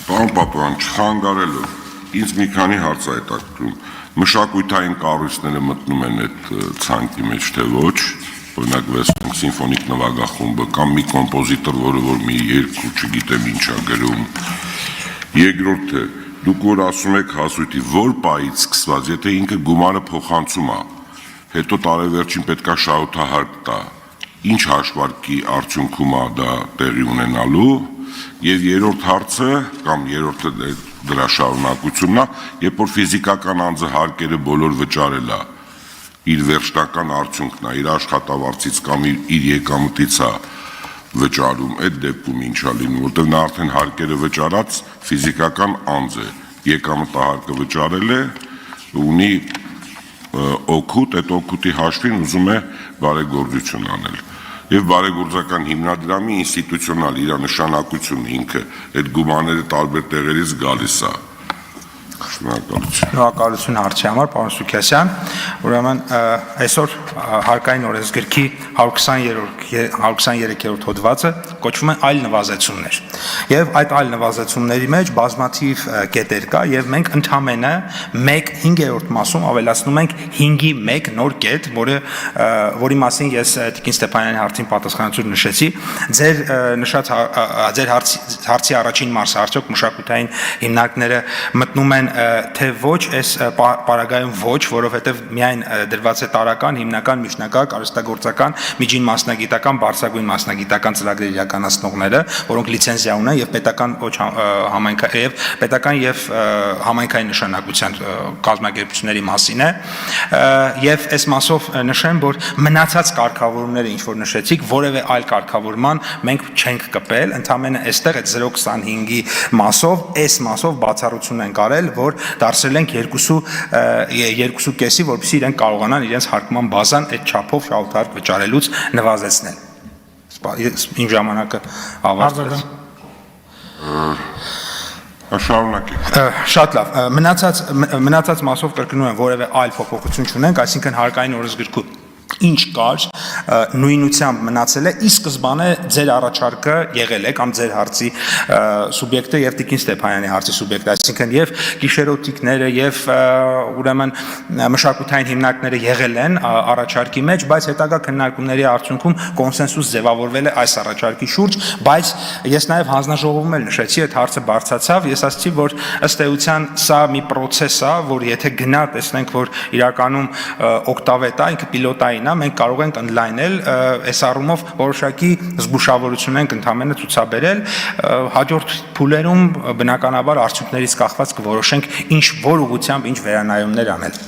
Պարոն Պապյան, չխանգարելով, ինձ մի քանի հարց է հետաքրքրում, մշակութային կառույցները մտնում են այդ ցանկի մեջ, թե ոչ, օրինակ Վեսթ սիմֆոնիկ նվագախումբը կամ մի կոմպոզիտոր, որը որ մի երկու, չգիտեմ ինչա գրում։ Երկրորդը, դուք որ ասում եք հասույթի, որ պահից սկսված, եթե ինքը գումարը փոխանցում է, հետո տարեվերջին պետքա շահութահարկ տա, ինչ հաշվարկի արդյունքում է դա տեղի ունենալու, եւ երրորդ հարցը կամ երրորդը դրա շարունակությունն է, երբ որ ֆիզիկական անձը հարկերը բոլոր վճարել է, իր վերջնական արդյունքն է, իր աշխատավարձից կամ իր եկամտից է վճարում, այդ դեպքում ինչ է լինում, որտեղ նա արդեն հարկերը վճարած ֆիզիկական անձ է, եկամտահարկը վճարել է, ունի օգուտ, այդ օգուտի հաշվին ուզում է բարեգործություն անել։ Եվ բարեգործական հիմնադրամի ինստիտուցիոնալ իր նշանակությունը ինքը այդ գումարները տարբեր տեղերից գալիս է։ Շնորհակալություն հարցի համար, պարոն Սուքիասյան, ուրեմն այսօր հարկային օրենսգրքի 123-րդ հոդվածը կոչվում է այլ նվազեցումներ, եւ այդ այլ նվազեցումների մեջ բազմաթիվ կետեր կա, եւ մենք ընդամենը 5-րդ մասում ավելացնում ենք 5-ի 1 նոր կետ, որի մասին ես Տիկին Ստեփանյանի հարցին պատասխանատվություն նշեցի, ձեր նշած ձեր հարցի առաջին մասը, արդյոք մշակութային հիմնարկները մտնում են թե ոչ, այս պարագայում ոչ, որովհետև միայն դրված է տարական, հիմնական, միջնակարգ, արհեստագործական, միջին մասնագիտական, բարձրագույն մասնագիտական ծրագրեր իրականացնողները, որոնք լիցենզիա ունեն եւ պետական եւ համայնքային նշանակության կազմակերպությունների մասին է, եւ այս մասով նշեմ, որ մնացած կարգավորումները, ինչ որ նշեցիք, որևէ այլ կարգավորման մենք չենք կպել, ընդամենը այստեղ այդ 0.25-ի մասով, այս մասով բացառություն են կարել, որ դարձրել ենք 2.5-ի, որպեսզի իրենք կարողանան իրենց հարկման բազան այդ չափով շահութահարկ վճարելուց նվազեցնել։ Իմ ժամանակը ավարտվեց։ Շարունակեք։ Շատ լավ։ Մնացած մասով կրկնում եմ, որևէ այլ փոփոխություն չունենք, այսինքն հարկային օրենսգրքում ինչ կար, նույնությամբ մնացել է, ի սկզբանե ձեր առաջարկը եղել է կամ ձեր հարցի սուբյեկտը եւ Տիկին Ստեփանյանի հարցի սուբյեկտը, այսինքն եւ գիշերօթիկները եւ ուրեմն մշակութային հիմնարկները եղել են առաջարկի մեջ, բայց հետագա քննարկումների արդյունքում կոնսենսուս ձևավորվել է այս առաջարկի շուրջ, բայց ես նաեւ հանձնաժողովում էլ նշեցի, այդ հարցը բարձրացավ, ես ասացի, որ ըստ էության սա մի process է, որ եթե գնա տեսնենք, որ իրականում օկտավետ է, ինքը պիլոտային է, մենք կարող ենք ընդլայնել, այս առումով որոշակի զգուշավորություն ենք ընդամենը ցուցաբերել, հաջորդ փուլերում բնականաբար արդյունքներից կախված կորոշենք ինչ որ ուղղությամբ ինչ վերանայումներ անել։